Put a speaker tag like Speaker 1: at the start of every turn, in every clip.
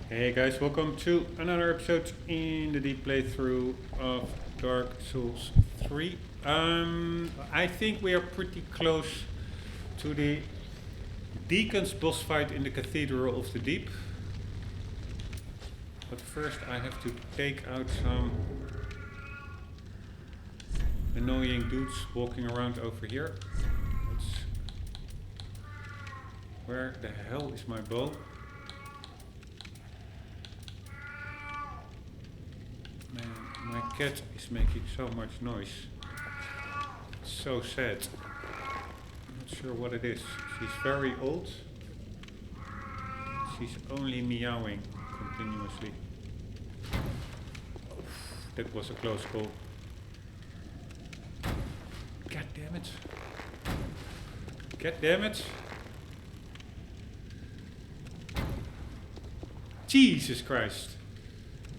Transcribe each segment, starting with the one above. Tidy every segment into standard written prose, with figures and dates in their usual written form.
Speaker 1: Hey guys, welcome to another episode in the deep playthrough of Dark Souls 3. I think we are pretty close to the Deacons boss fight in the Cathedral of the Deep. But first I have to take out some annoying dudes walking around over here. Where the hell is my bow? Man, my cat is making so much noise. It's so sad. I'm not sure what it is. She's very old. She's only meowing continuously. That was a close call. God damn it. God damn it. Jesus Christ.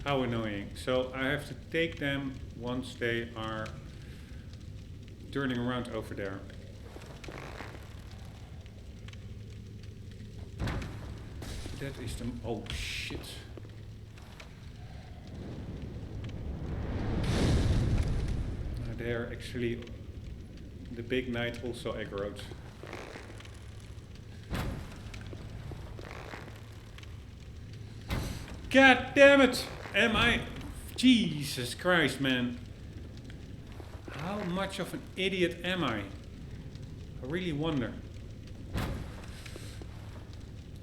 Speaker 1: How annoying. So I have to take them once they are turning around over there. That is the... oh shit. They are actually... the big knight also aggroed. God damn it! Am I... Jesus Christ, man. How much of an idiot am I? I really wonder.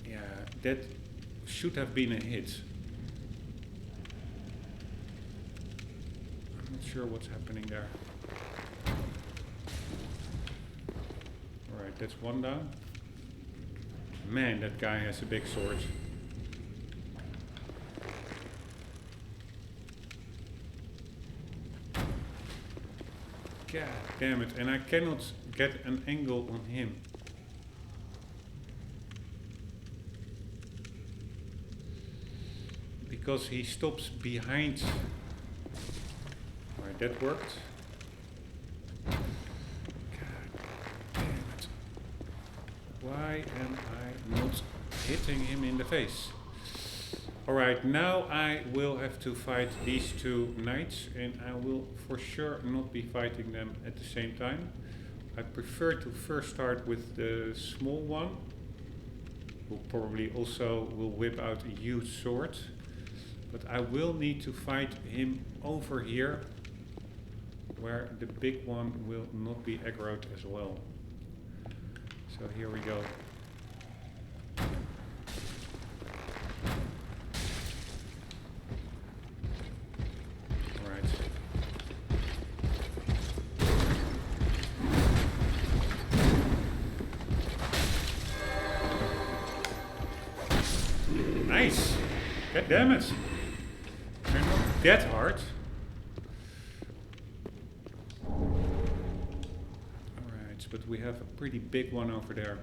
Speaker 1: Yeah, that should have been a hit. I'm not sure what's happening there. Alright, that's one down. Man, that guy has a big sword. God damn it, and I cannot get an angle on him. Because he stops behind. Alright, that worked. God damn it. Why am I not hitting him in the face? Alright, now I will have to fight these two knights, and I will for sure not be fighting them at the same time. I prefer to first start with the small one, who probably also will whip out a huge sword. But I will need to fight him over here, where the big one will not be aggroed as well. So here we go. Nice! God damn it! They're not that hard. Alright, but we have a pretty big one over there.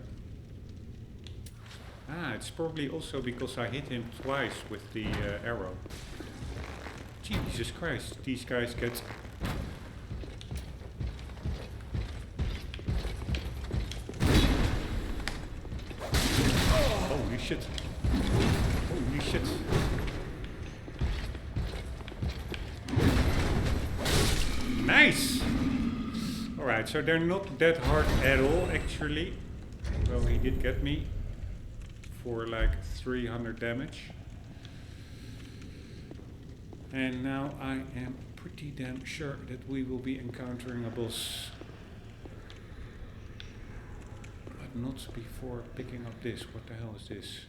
Speaker 1: Ah, it's probably also because I hit him twice with the arrow. Jesus Christ, these guys get... holy shit. Holy shit. Nice! Alright, so they're not that hard at all actually. Well, he did get me for like 300 damage. And now I am pretty damn sure that we will be encountering a boss. But not before picking up this. What the hell is this?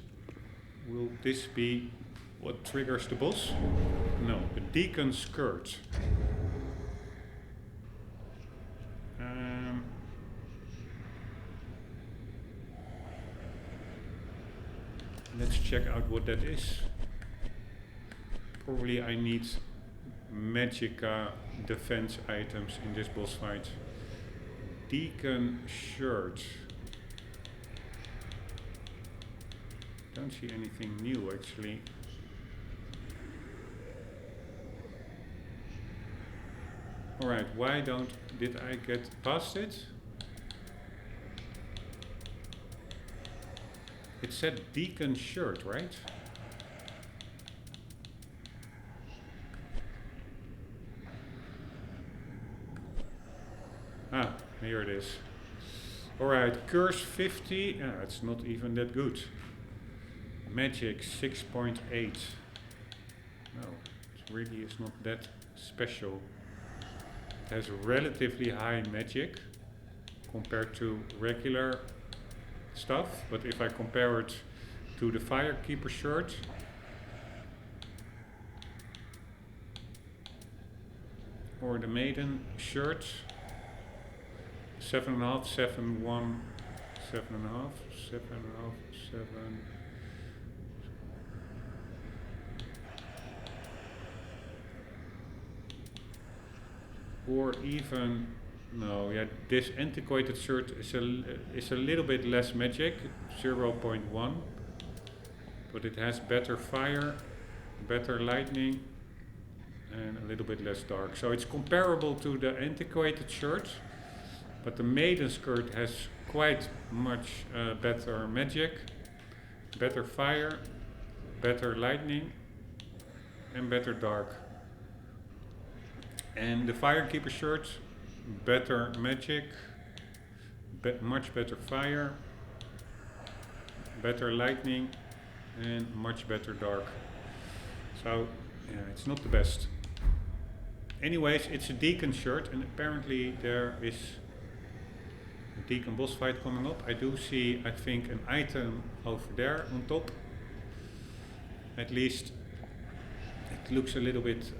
Speaker 1: Will this be what triggers the boss? No, the Deacon's skirt. Let's check out what that is. Probably I need Magicka defense items in this boss fight. Deacon shirt. Don't see anything new actually. Alright, why did I get past it? It said Deacon shirt, right? Here it is. Alright, curse 50. Yeah, it's not even that good. Magic 6.8. No, it really is not that special. It has relatively high magic compared to regular stuff, but if I compare it to the Firekeeper shirt, or the Maiden shirt, 7.5, 7, 1, 7.5, 7.5, 7. Or even, no, yeah, this antiquated shirt is a little bit less magic, 0.1, but it has better fire, better lightning, and a little bit less dark. So it's comparable to the antiquated shirt, but the Maiden skirt has quite much better magic, better fire, better lightning, and better dark. And the Firekeeper shirt, better magic, much better fire, better lightning, and much better dark. So, yeah, it's not the best. Anyways, it's a Deacon shirt, and apparently there is a Deacon boss fight coming up. I do see, I think, an item over there on top. At least it looks a little bit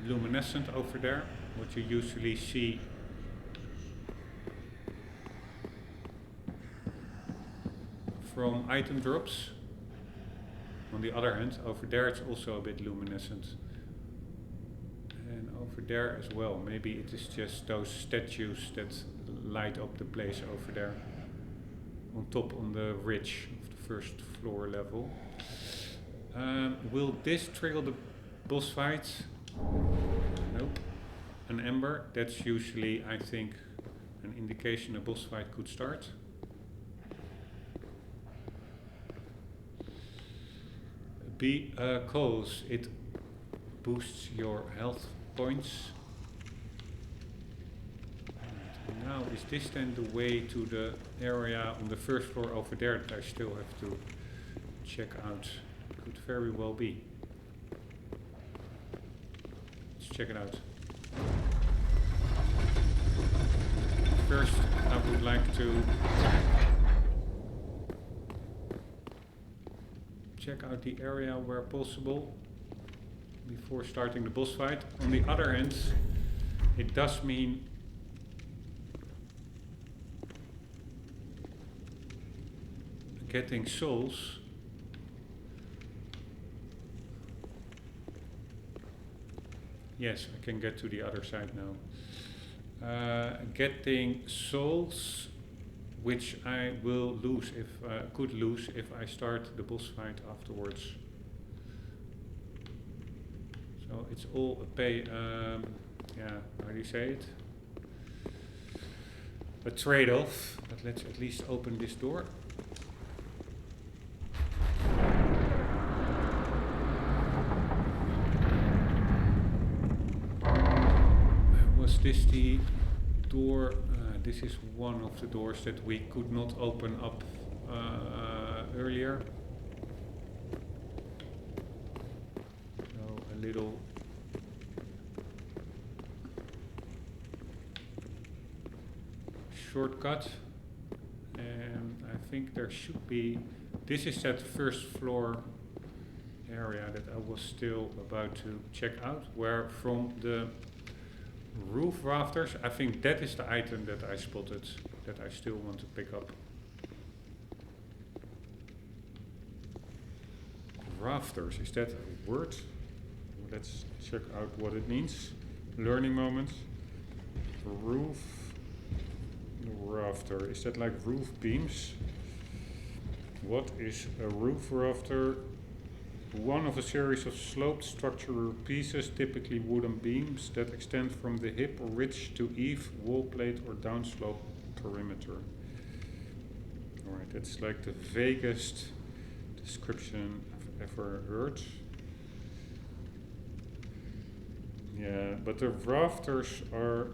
Speaker 1: luminescent over there, what you usually see from item drops. On the other hand, over there it's also a bit luminescent, and over there as well. Maybe it is just those statues that light up the place over there on top on the ridge of the first floor level. Will this trigger the boss fight? Nope. An ember, that's usually, I think, an indication a boss fight could start. Because it boosts your health points. And now, is this then the way to the area on the first floor over there that I still have to check out? Could very well be. Check it out. First, I would like to check out the area where possible before starting the boss fight. On the other hand, it does mean getting souls. Yes, I can get to the other side now. Getting souls, which I will lose if could lose if I start the boss fight afterwards. So it's all a pay. Yeah, how do you say it? A trade-off. But let's at least open this door. Was this the door? This is one of the doors that we could not open up earlier. So a little shortcut, and I think there should be. This is that first floor area that I was still about to check out, where from the roof rafters, I think that is the item that I spotted that I still want to pick up. Rafters, is that a word? Let's check out what it means. Learning moment. Roof rafter, is that like roof beams? What is a roof rafter? One of a series of sloped structural pieces, typically wooden beams, that extend from the hip or ridge to eave, wall plate or downslope perimeter. Alright, that's like the vaguest description I've ever heard. Yeah, but the rafters are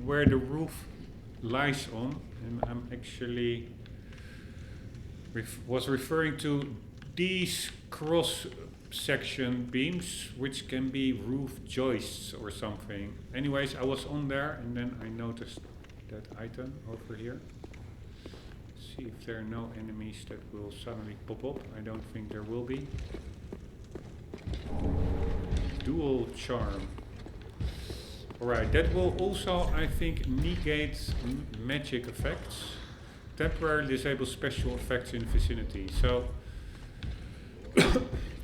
Speaker 1: where the roof lies on, and I'm actually was referring to these cross section beams, which can be roof joists or something. Anyways, I was on there and then I noticed that item over here. See if there are no enemies that will suddenly pop up. I don't think there will be. Dual charm. Alright, that will also, I think, negate magic effects. Temporarily disable special effects in the vicinity. So,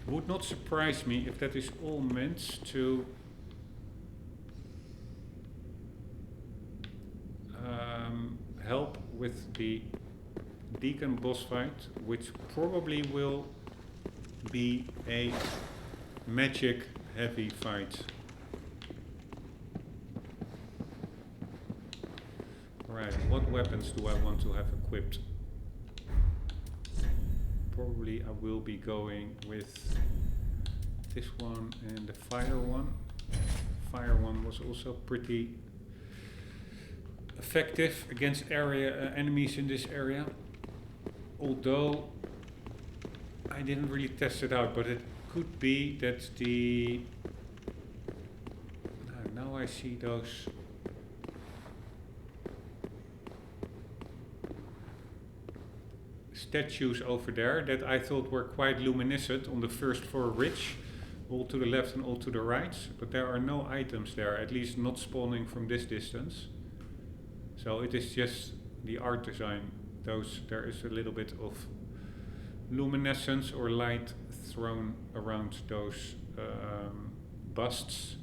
Speaker 1: would not surprise me if that is all meant to help with the Deacon boss fight, which probably will be a magic heavy fight. Right, what weapons do I want to have equipped? Probably I will be going with this one and the fire one. Fire one was also pretty effective against enemies in this area. Although I didn't really test it out, but it could be that the... now I see those statues over there that I thought were quite luminescent on the first floor ridge, all to the left and all to the right, but there are no items there, at least not spawning from this distance. So it is just the art design. There is a little bit of luminescence or light thrown around those busts.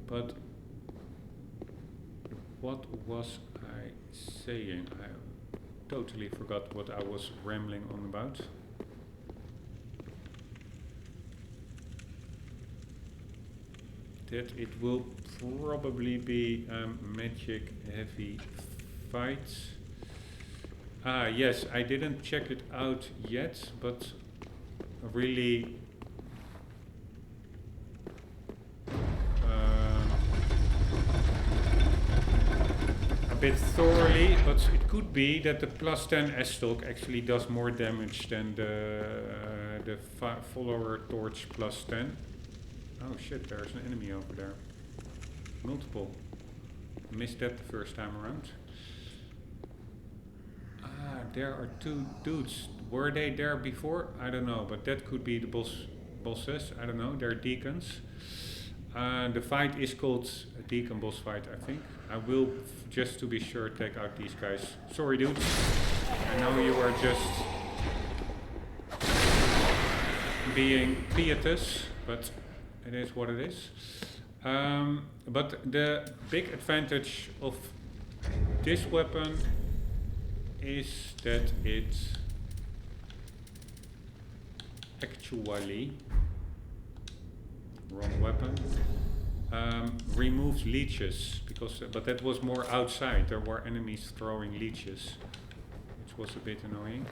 Speaker 1: But what was I saying? I totally forgot what I was rambling on about. That it will probably be magic heavy fights. Ah yes, I didn't check it out yet, but really a bit thoroughly, but it could be that the plus 10 S-Stock actually does more damage than the follower torch plus 10. Oh shit, there's an enemy over there. Multiple. Missed that the first time around. Ah, there are two dudes. Were they there before? I don't know, but that could be the bosses. I don't know, they're deacons. The fight is called a deacon boss fight, I think. I will, just to be sure, take out these guys. Sorry dudes, I know you are just being pietas, but it is what it is. But the big advantage of this weapon is that it actually, wrong weapon, removes leeches, because but that was more outside. There were enemies throwing leeches, which was a bit annoying.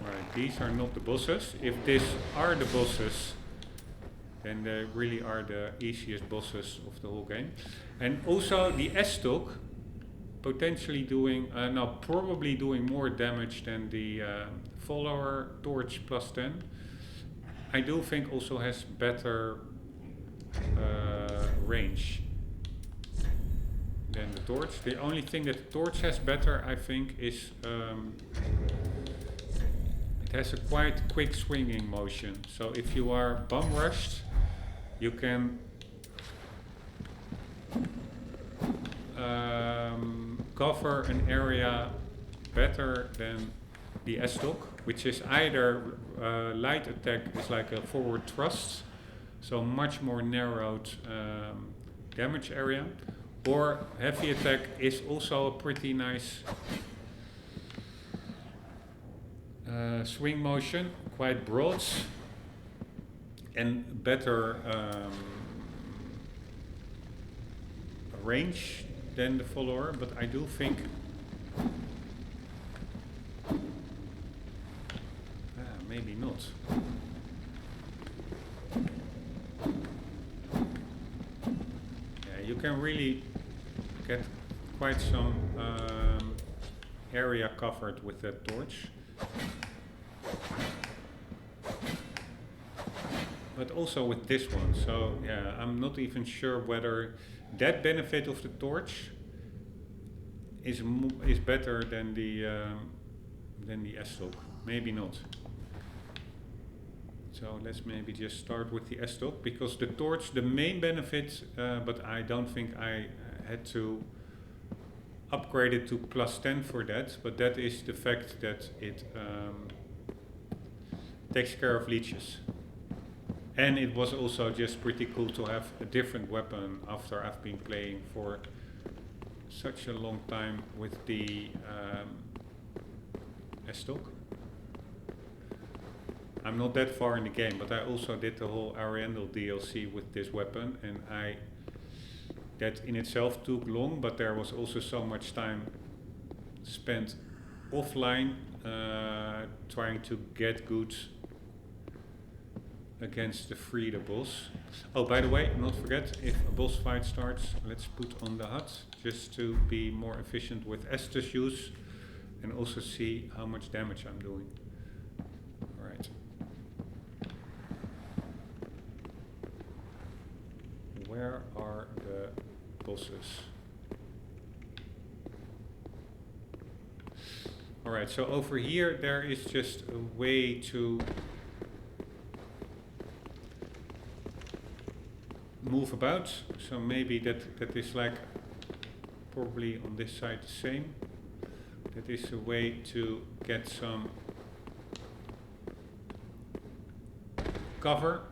Speaker 1: Right, these are not the bosses. If these are the bosses, then they really are the easiest bosses of the whole game. And also the S-Stock potentially doing, probably doing more damage than the follower torch plus 10. I do think also has better range than the torch. The only thing that the torch has better, I think, is it has a quite quick swinging motion. So if you are bum rushed, you can cover an area better than the S-Stock, which is either light attack is like a forward thrust, so much more narrowed damage area, or heavy attack is also a pretty nice swing motion, quite broad and better range than the follower, but I do think maybe difficult. Yeah, you can really get quite some area covered with that torch. But also with this one, so yeah, I'm not even sure whether that benefit of the torch is better than the S-Stock. Maybe not. So let's maybe just start with the S-Stock, because the torch, the main benefit, but I don't think I had to upgrade it to +10 for that, but that is the fact that it takes care of leeches. And it was also just pretty cool to have a different weapon after I've been playing for such a long time with the S-Stock. I'm not that far in the game, but I also did the whole Ariandel DLC with this weapon, and that in itself took long, but there was also so much time spent offline trying to get good against the Frida boss. Oh, by the way, not forget, if a boss fight starts, let's put on the HUD just to be more efficient with Estus use and also see how much damage I'm doing. Alright. Where are the bosses? Alright, so over here there is just a way to move about, so maybe that is like probably on this side the same. That is a way to get some cover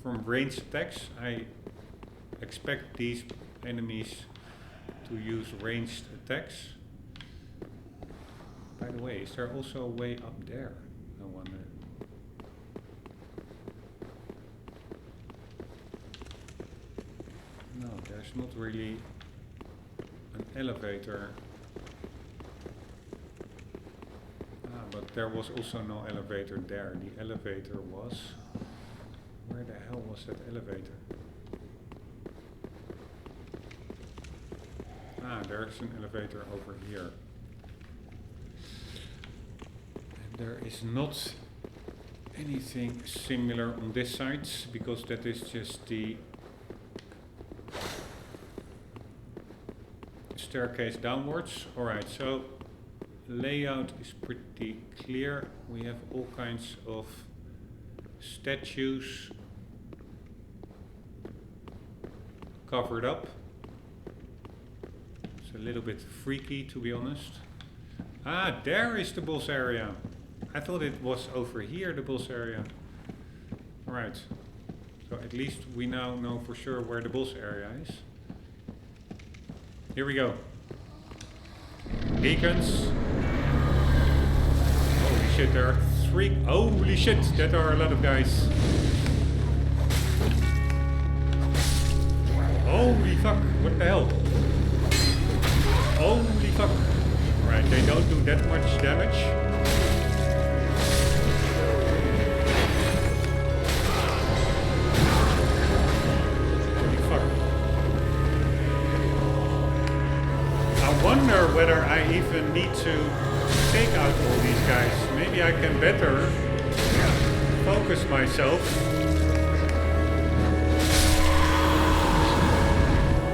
Speaker 1: from ranged attacks. I expect these enemies to use ranged attacks. By the way, is there also a way up there? I wonder. No, there's not really an elevator. But there was also no elevator there. The elevator was... Where the hell was that elevator? There's an elevator over here. And there is not anything similar on this side, because that is just the staircase downwards. Alright, so layout is pretty clear. We have all kinds of statues covered up. It's a little bit freaky, to be honest. There is the boss area. I thought it was over here, the boss area. Alright, so at least we now know for sure where the boss area is. Here we go. Deacons. Holy shit, there are 3. Holy shit, that are a lot of guys. Holy fuck, what the hell? Holy fuck. Alright, they don't do that much damage. I wonder whether I even need to take out all these guys. Maybe I can better focus myself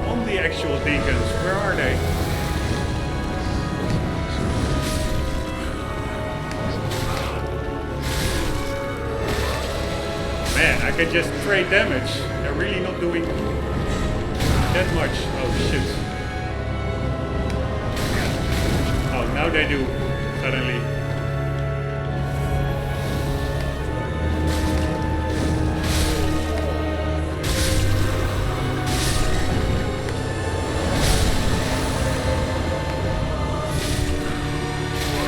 Speaker 1: on the actual deacons. Where are they? Man, I can just trade damage. They're really not doing that much. Oh shit. Now they do, suddenly.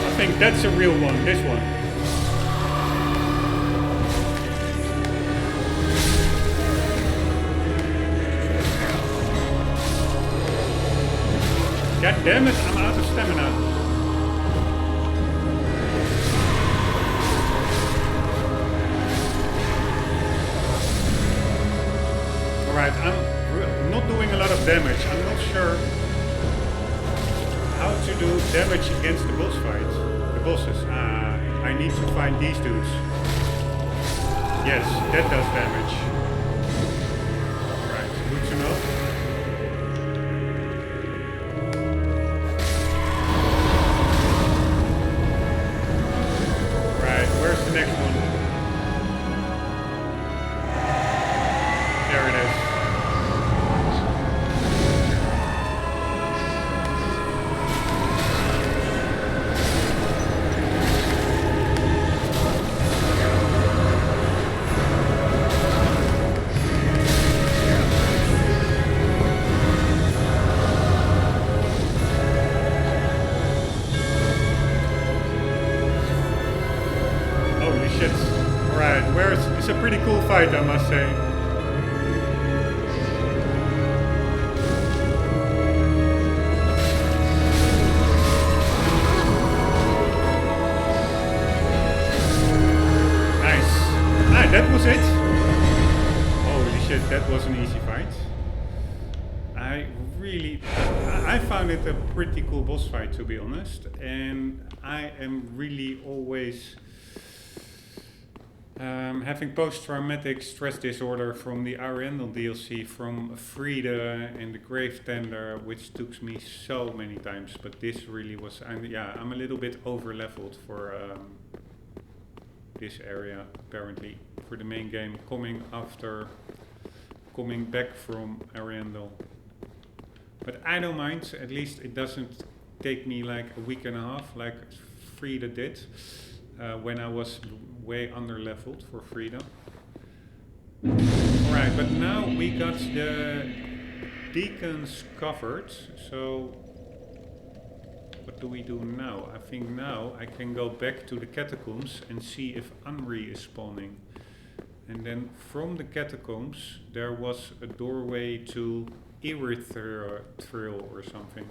Speaker 1: I think that's a real one, this one. God damn it, I'm out of stamina. Alright, I'm not doing a lot of damage. I'm not sure how to do damage against the boss fight. The bosses. I need to find these dudes. Yes, that does damage. Right, good to know. Right, where's the next one? There it is. It's a pretty cool fight, I must say. Nice. That was it. Holy shit, that was an easy fight. I found it a pretty cool boss fight, to be honest, and I am really always having post-traumatic stress disorder from the Ariandel DLC, from Frida and the Grave Tender, which took me so many times, but this really was, I'm a little bit over-leveled for this area, apparently, for the main game, coming back from Ariandel. But I don't mind, at least it doesn't take me like a week and a half, like Frida did, when I was way under-leveled for Frida. Alright, but now we got the Deacons covered, so what do we do now? I think now I can go back to the catacombs and see if Anri is spawning. And then from the catacombs there was a doorway to Erythril or something.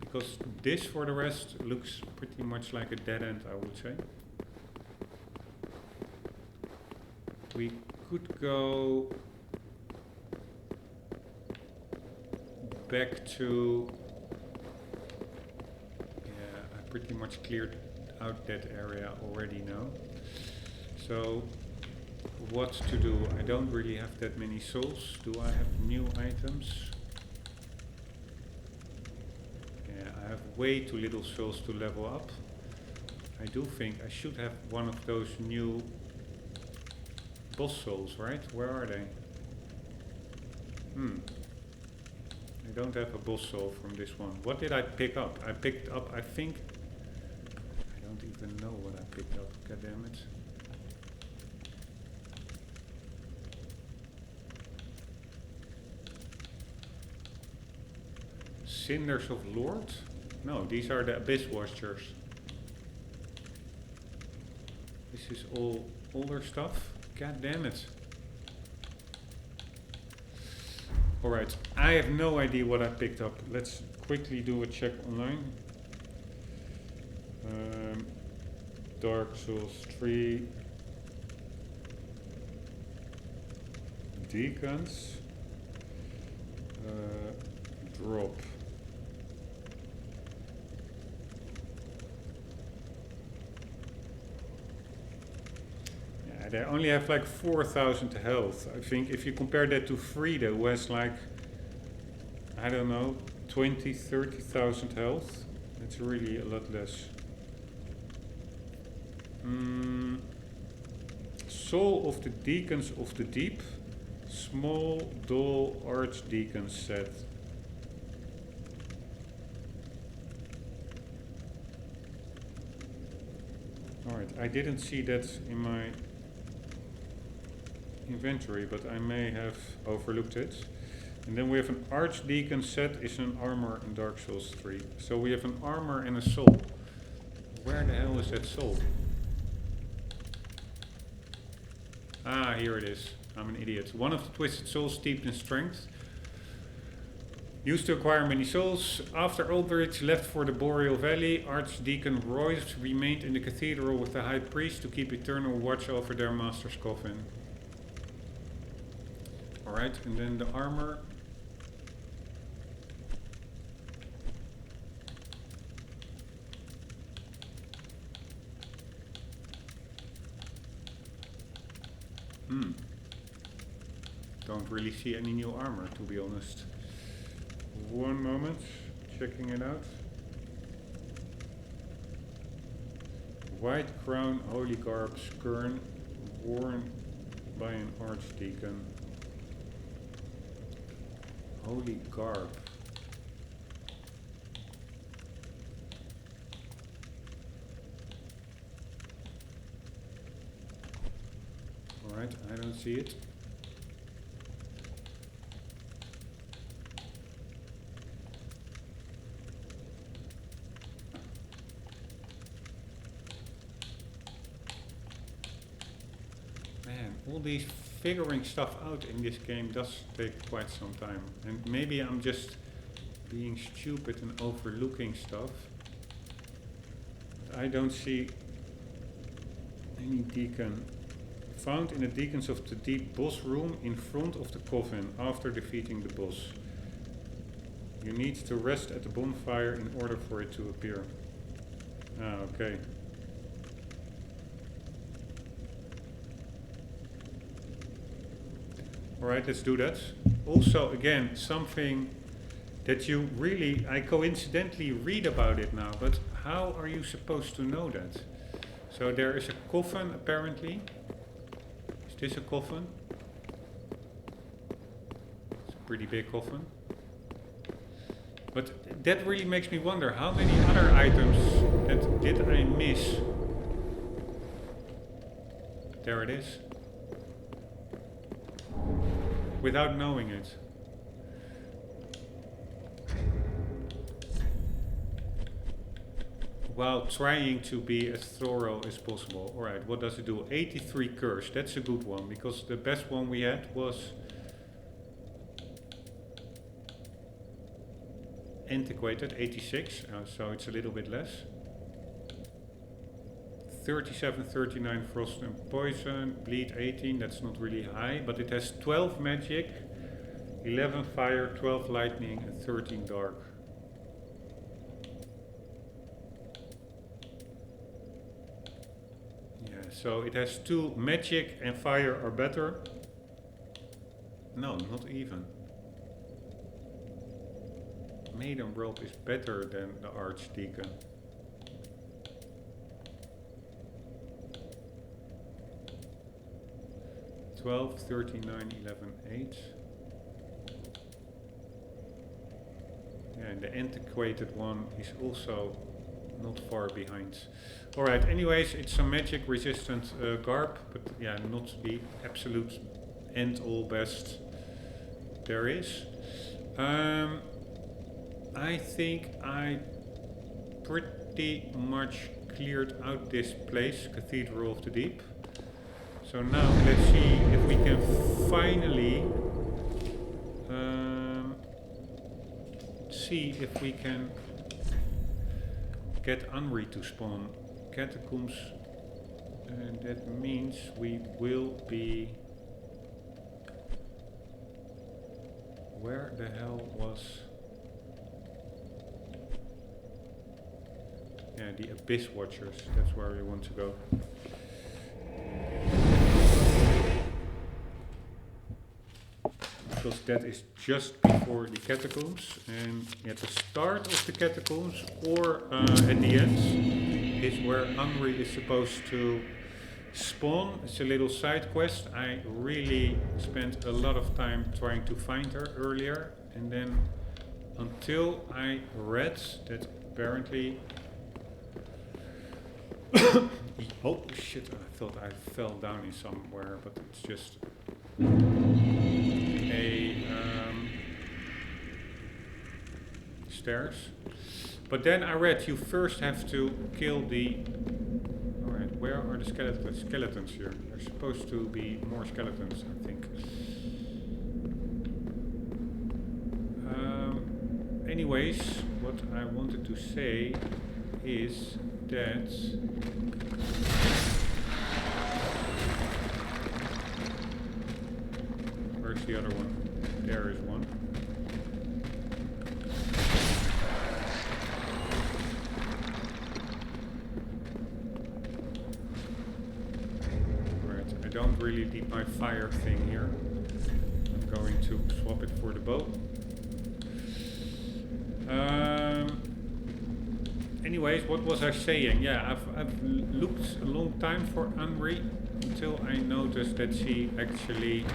Speaker 1: Because this, for the rest, looks pretty much like a dead end, I would say. We could go back to... Yeah, I pretty much cleared out that area already now. So, what to do? I don't really have that many souls. Do I have new items? I have way too little souls to level up. I do think I should have one of those new boss souls, right? Where are they? I don't have a boss soul from this one. What did I pick up? I picked up, I think... I don't even know what I picked up, god damn it. Cinders of Lord? No, these are the Abyss Watchers. This is all older stuff. God damn it. Alright, I have no idea what I picked up. Let's quickly do a check online. Dark Souls 3. Deacons. Drop. They only have like 4,000 health. I think if you compare that to Frida, who has like, I don't know, 20, 30,000 health, that's really a lot less. Soul of the Deacons of the Deep, small dull archdeacon set. Alright, I didn't see that in my inventory, but I may have overlooked it. And then we have an Archdeacon set, is an armor in Dark Souls 3. So we have an armor and a soul. Where the hell is that soul? Ah, here it is. I'm an idiot. One of the twisted souls steeped in strength. Used to acquire many souls. After Aldrich left for the Boreal Valley, Archdeacon Royce remained in the cathedral with the High Priest to keep eternal watch over their master's coffin. Alright, and then the armor. Don't really see any new armor, to be honest. One moment, checking it out. White crown, holy garb, skern, worn by an archdeacon. Holy garb. Alright, I don't see it. Man, all these figuring stuff out in this game does take quite some time. And maybe I'm just being stupid and overlooking stuff. I don't see any deacon. Found in the Deacons of the Deep boss room in front of the coffin after defeating the boss. You need to rest at the bonfire in order for it to appear. Ah, okay. Alright, let's do that. Also, again, something that you really, I coincidentally read about it now, but how are you supposed to know that? So there is a coffin, apparently. Is this a coffin? It's a pretty big coffin. But that really makes me wonder, how many other items that did I miss? There it is. Without knowing it. While trying to be as thorough as possible. Alright, what does it do? 83 curse, that's a good one, because the best one we had was antiquated, 86, so it's a little bit less. 37, 39 frost and poison, bleed 18, that's not really high, but it has 12 magic, 11 fire, 12 lightning and 13 dark. Yeah, so it has 2 magic and fire are better. No, not even. Maiden robe is better than the archdeacon. $12, 39, 11, 8. Yeah, and the antiquated one is also not far behind. Alright, anyways, it's some magic resistant garb, but yeah, not the absolute end all best there is. I think I pretty much cleared out this place, Cathedral of the Deep. So now let's see if we can finally see if we can get Anri to spawn. Catacombs, and that means we will be... Where the hell was... Yeah, the Abyss Watchers, that's where we want to go. Because that is just before the catacombs, and at the start of the catacombs or at the end is where Anri is supposed to spawn. It's a little side quest. I really spent a lot of time trying to find her earlier, and then until I read that apparently oh shit, I thought I fell down in somewhere, but it's just a stairs. But then I read you first have to kill the... Alright, where are the skeletons here? There's supposed to be more skeletons, I think. Anyways, what I wanted to say is that where's the other one? There is one. Right, I don't really need my fire thing here. I'm going to swap it for the bow. Anyways, what was I saying? Yeah, I've looked a long time for Anri until I noticed that she actually...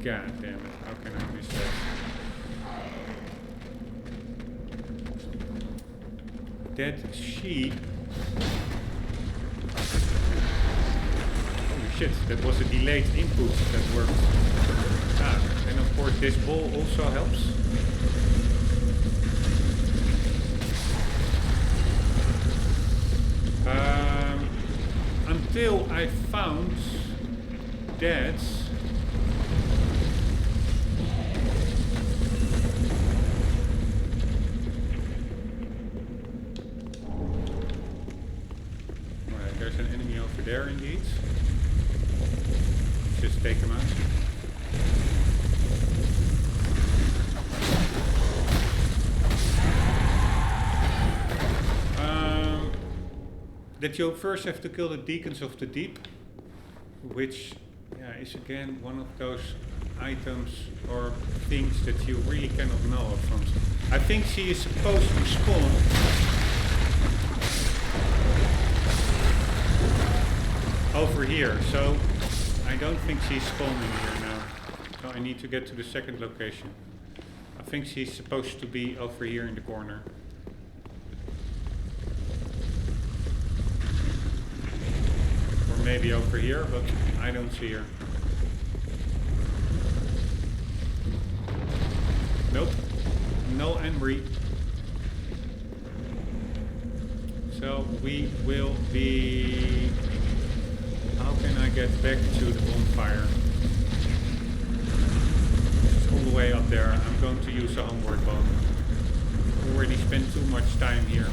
Speaker 1: God damn it, how can I miss that? That she... Holy shit, that was a delayed input that worked. Ah, and of course this ball also helps. Until I found that right, there's an enemy over there indeed. Just take him out. That you first have to kill the Deacons of the Deep, which is again one of those items or things that you really cannot know up front. I think she is supposed to spawn over here, so I don't think she's spawning here now. So I need to get to the second location. I think she's supposed to be over here in the corner. Maybe over here, but I don't see her. Nope. No Anri. So we will be... How can I get back to the bonfire? It's all the way up there. I'm going to use a homeward bone. Already spent too much time here.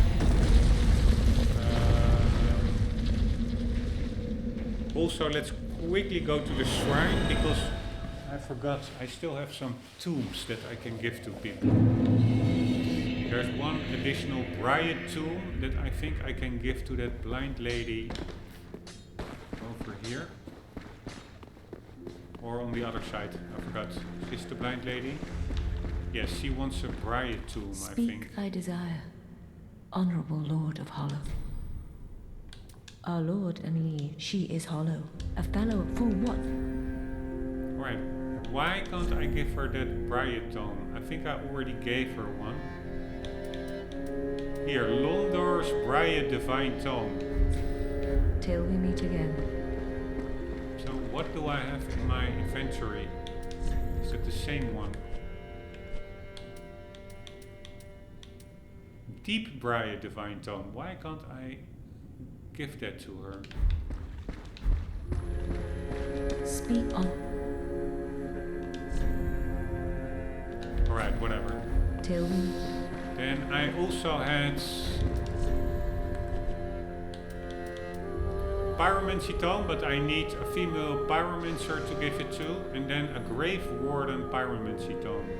Speaker 1: Also, let's quickly go to the shrine, because I forgot I still have some tombs that I can give to people. There's one additional Riot tomb that I think I can give to that blind lady over here. Or on the other side, I forgot. Is this the blind lady? Yes, she wants a Riot tomb, I think.
Speaker 2: Speak thy desire, honorable Lord of Hollow. Our Lord Anri, she is hollow. A fellow for what?
Speaker 1: Right. Why can't I give her that Riot tome? I think I already gave her one. Here, Londor's Riot Divine Tome.
Speaker 2: Till we meet again.
Speaker 1: So what do I have in my inventory? Is it the same one? Deep Riot Divine Tome. Why can't I give that to her?
Speaker 2: Speak on.
Speaker 1: Alright, whatever.
Speaker 2: Till we...
Speaker 1: Then I also had Pyromancy Tome, but I need a female Pyromancer to give it to, and then a Grave Warden Pyromancy Tome.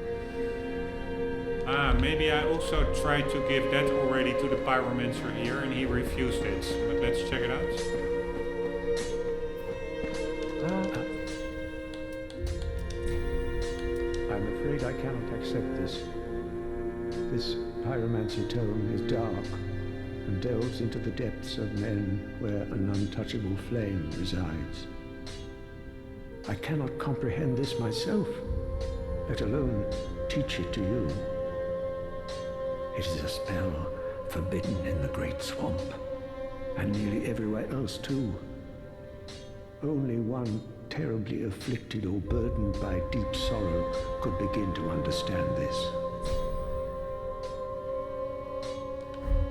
Speaker 1: Ah, maybe I also tried to give that already to the Pyromancer here and he refused it. But let's check it out.
Speaker 3: I'm afraid I cannot accept this. This Pyromancy tome is dark and delves into the depths of men where an untouchable flame resides. I cannot comprehend this myself, let alone teach it to you. It is a spell forbidden in the Great Swamp, and nearly everywhere else too. Only one terribly afflicted or burdened by deep sorrow could begin to understand this.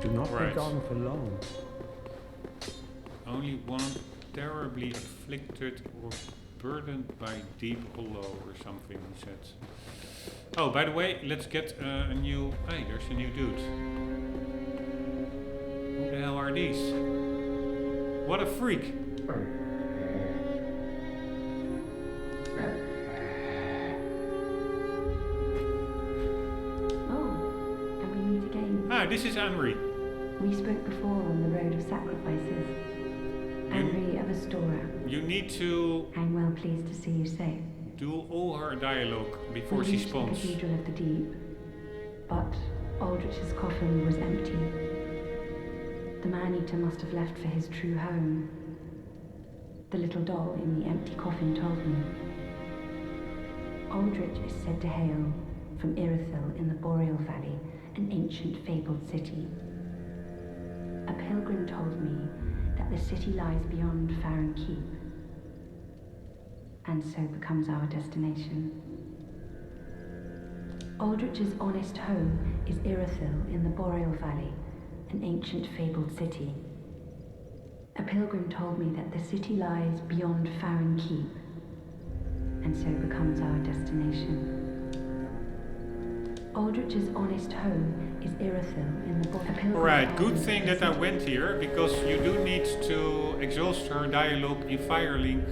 Speaker 3: Do not be gone for long.
Speaker 1: Only one terribly afflicted or burdened by deep hollow or something, he said. Oh, by the way, let's get a new... Hey, there's a new dude. Who the hell are these? What a freak! this is Anri.
Speaker 2: We spoke before on the road of sacrifices. Anri of Astora.
Speaker 1: You need to
Speaker 2: I'm well pleased to see you safe.
Speaker 1: do all her dialogue before
Speaker 2: We
Speaker 1: she
Speaker 2: reached
Speaker 1: spawns.
Speaker 2: the Cathedral of the Deep, but Aldrich's coffin was empty. The man-eater must have left for his true home. The little doll in the empty coffin told me. Aldrich is said to hail from Irithyll in the Boreal Valley, an ancient fabled city. A pilgrim told me that the city lies beyond Farron Keep, and so becomes our destination. Aldrich's honest home is Irithyll in the Boreal Valley, an ancient fabled city. A pilgrim told me that the city lies beyond Farron Keep, and so becomes our destination. Aldrich's honest home is Irithyll in the Boreal.
Speaker 1: Alright, good thing that I went here, because you do need to exhaust her dialogue in Firelink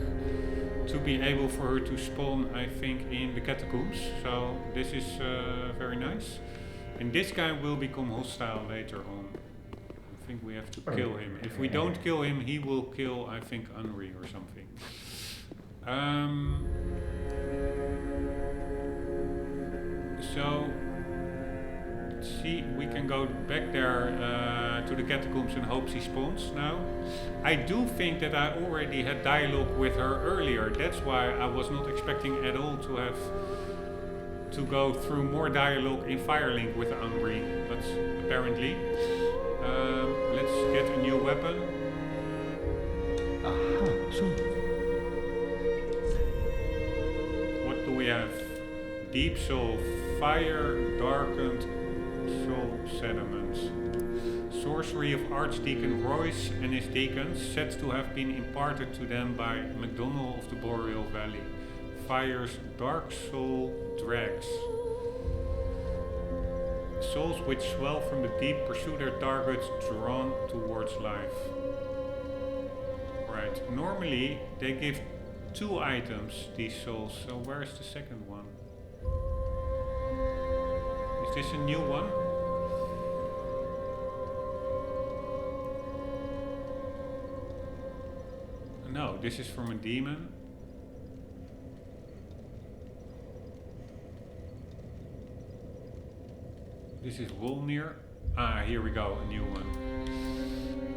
Speaker 1: to be able for her to spawn, I think, in the catacombs. So this is very nice. And this guy will become hostile later on. I think we have to kill him. If we don't kill him, he will kill, I think, Anri or something. So, let's see, we can go back there to the catacombs and hope she spawns now. I do think that I already had dialogue with her earlier. That's why I was not expecting at all to have to go through more dialogue in Firelink with Anri, but apparently. Let's get a new weapon.
Speaker 3: Aha, so
Speaker 1: What do we have? Deep Soul, Fire, Darkened Soul Sediments. Sorcery of Archdeacon Royce and his deacons, said to have been imparted to them by MacDonald of the Boreal Valley. Fires Dark Soul Drags. Souls which swell from the deep pursue their targets drawn towards life. Right, normally they give 2 items, these souls, so where is the second one? Is this a new one? No, this is from a demon. This is Wolnir. Ah, here we go, a new one.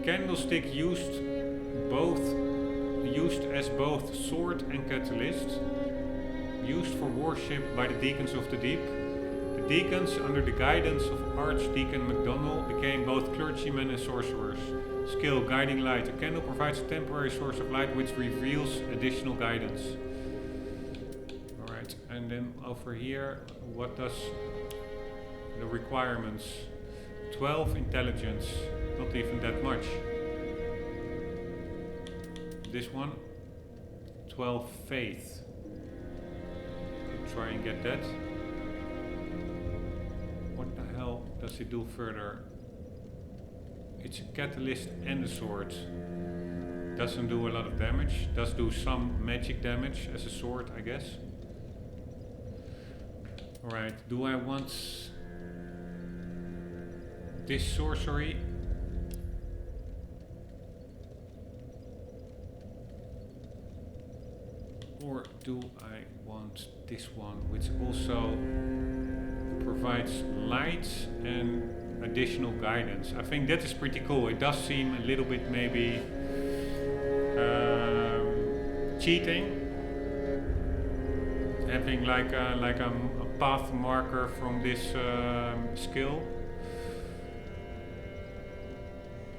Speaker 1: Candlestick used as both sword and catalyst. Used for worship by the Deacons of the Deep. The Deacons, under the guidance of Archdeacon MacDonald, became both clergymen and sorcerers. Skill, Guiding Light. A candle provides a temporary source of light which reveals additional guidance. Alright, and then over here, what does the requirements? 12 intelligence, not even that much. This one, 12 faith. Could try and get that. What the hell does it do further? It's a catalyst and a sword. Doesn't do a lot of damage. Does do some magic damage as a sword, I guess. Alright, do I want this sorcery? Or do I want this one, which also provides light and additional guidance? I think that is pretty cool. It does seem a little bit maybe cheating, having like a path marker from this skill.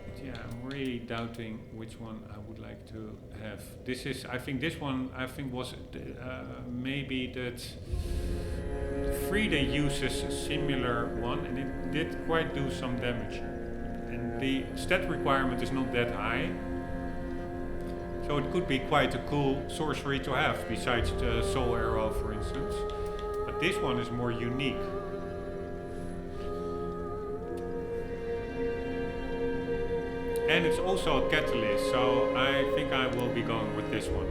Speaker 1: But yeah, I'm really doubting which one I would like to have. This is, I think this one, was maybe that Frida uses a similar one, and it did quite do some damage. And the stat requirement is not that high. So it could be quite a cool sorcery to have, besides the Soul Arrow, for instance. But this one is more unique. And it's also a catalyst, so I think I will be going with this one.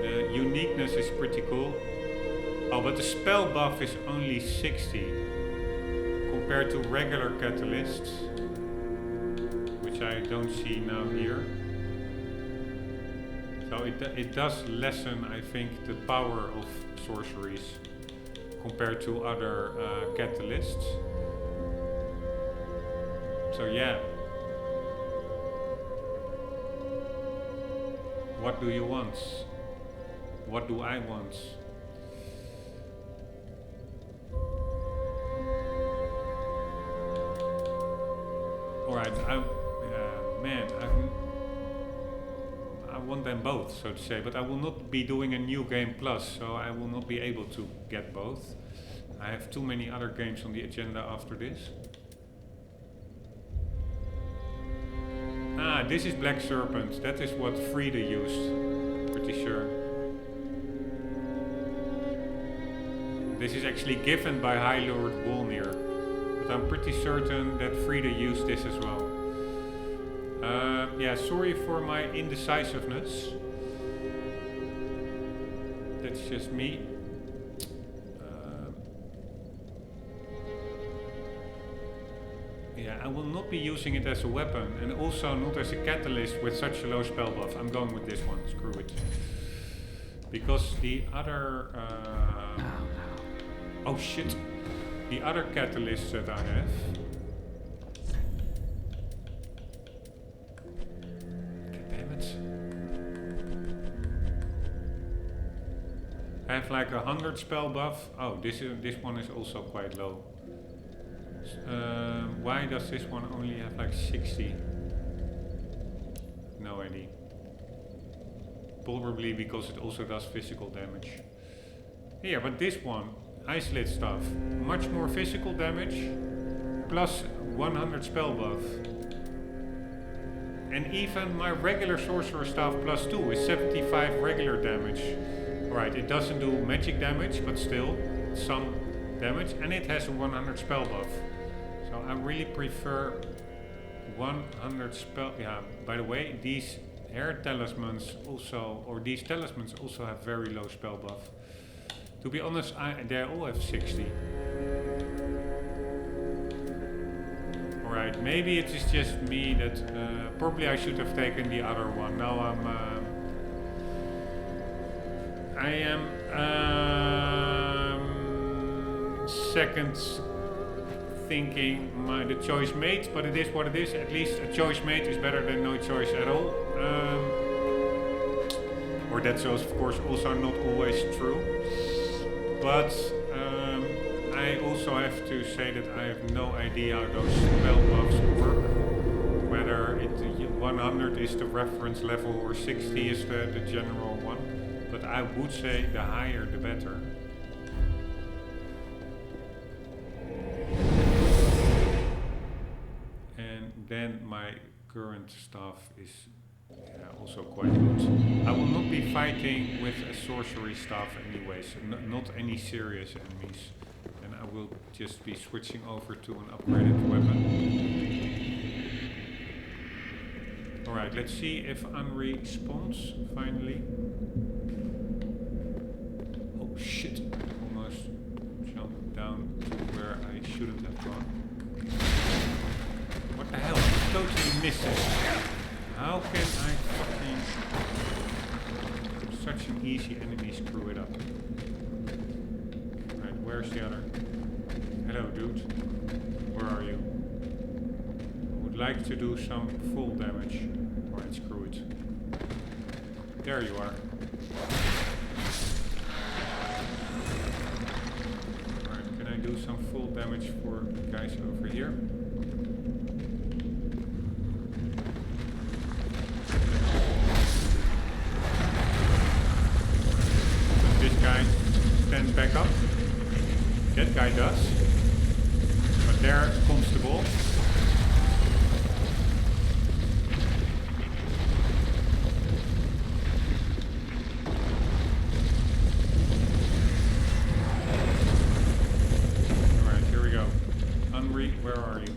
Speaker 1: The uniqueness is pretty cool. Oh, but the spell buff is only 60 compared to regular catalysts, which I don't see now here. So it does lessen, I think, the power of sorceries compared to other catalysts. So yeah. What do you want? What do I want? Alright, man, I want them both, so to say, but I will not be doing a new game plus, so I will not be able to get both. I have too many other games on the agenda after this. Ah, this is Black Serpent. That is what Frida used. Pretty sure. This is actually given by High Lord Wolnir, but I'm pretty certain that Frida used this as well. Yeah, sorry for my indecisiveness. That's just me. Yeah, I will not be using it as a weapon, and also not as a catalyst with such a low spell buff. I'm going with this one, screw it. Because the other... oh shit! The other catalysts that I have... Damn it. I have like 100 spell buff. Oh, this one is also quite low. Why does this one only have like 60? No idea. Probably because it also does physical damage. Here, but this one, isolate stuff, much more physical damage, plus 100 spell buff. And even my regular sorcerer staff plus 2 is 75 regular damage. Alright, it doesn't do magic damage, but still some damage, and it has a 100 spell buff. So I really prefer 100 spell. Yeah, by the way, these hair talismans also, or these talismans also have very low spell buff. To be honest, they all have 60. Alright, maybe it is just me that probably I should have taken the other one. Now I am second thinking the choice made, but it is what it is. At least a choice made is better than no choice at all. Or that's of course also not always true. But I also have to say that I have no idea how those spell buffs work. Whether 100 is the reference level or 60 is the general one. But I would say the higher the better. Then my current staff is also quite good. I will not be fighting with a sorcery staff anyways, not any serious enemies. And I will just be switching over to an upgraded weapon. Alright, let's see if Anri spawns finally. Oh shit, almost jumped down to where I shouldn't have gone. What the hell? I'm totally missing. How can I fucking... Such an easy enemy screw it up. Right, where's the other? Hello, dude. Where are you? I would like to do some full damage. Alright, screw it. There you are. Alright, can I do some full damage for the guys over here? Stand back up. That guy does. But there comes the ball. Alright, here we go. Anri, where are you?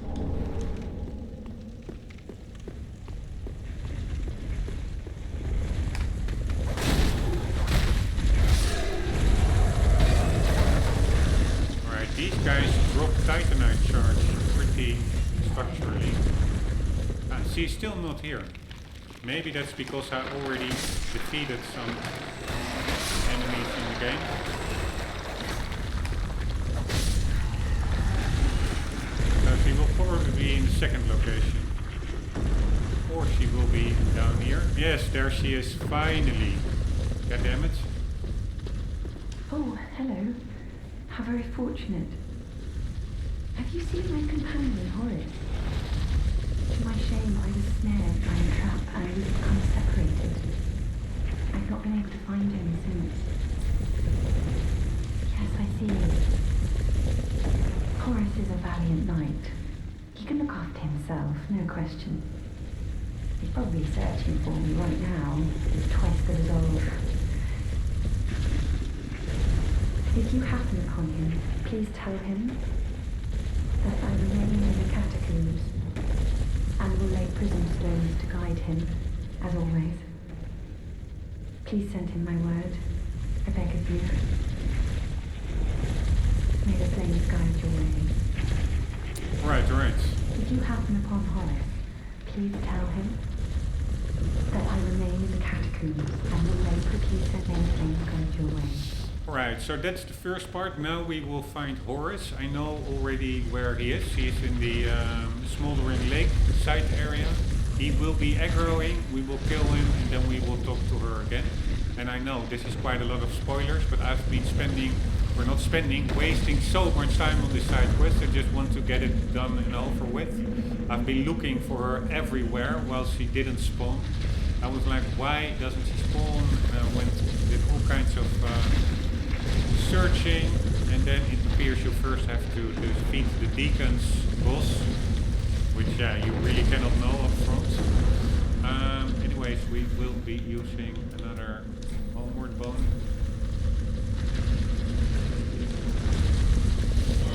Speaker 1: structurally. She's still not here. Maybe that's because I already defeated some enemies in the game. So she will probably be in the second location. Or she will be down here. Yes, there she is, finally. God damn it.
Speaker 2: Oh, hello. How very fortunate. Have you seen my companion, Horace? To my shame, I was snared by a trap and we've become separated. I've not been able to find him since. Yes, I see. Horace is a valiant knight. He can look after himself, no question. He's probably searching for me right now, twice the resolve. If you happen upon him, please tell him that I remain in the catacombs and will lay prison stones to guide him, as always. Please send him my word, I beg of you. May the flames guide your way.
Speaker 1: Right.
Speaker 2: If you happen upon Horace, please tell him that I remain in the catacombs and will lay please send may the flames guide your way.
Speaker 1: Right, so that's the first part. Now we will find Horace. I know already where he is. He is in the smoldering lake side area. He will be aggroing, we will kill him, and then we will talk to her again. And I know this is quite a lot of spoilers, but I've been wasting so much time on this side quest. I just want to get it done and over with. I've been looking for her everywhere while she didn't spawn. I was like, why doesn't she spawn? And I did all kinds of searching, and then it appears you first have to defeat the Deacons boss, which you really cannot know up front. Anyways, we will be using another homeward bone.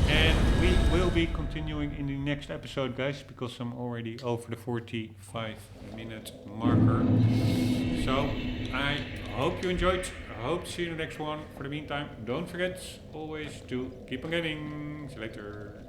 Speaker 1: And we will be continuing in the next episode, guys, because I'm already over the 45-minute marker. So, I hope you enjoyed. I hope to see you in the next one. For the meantime, don't forget always to keep on gaming. See you later.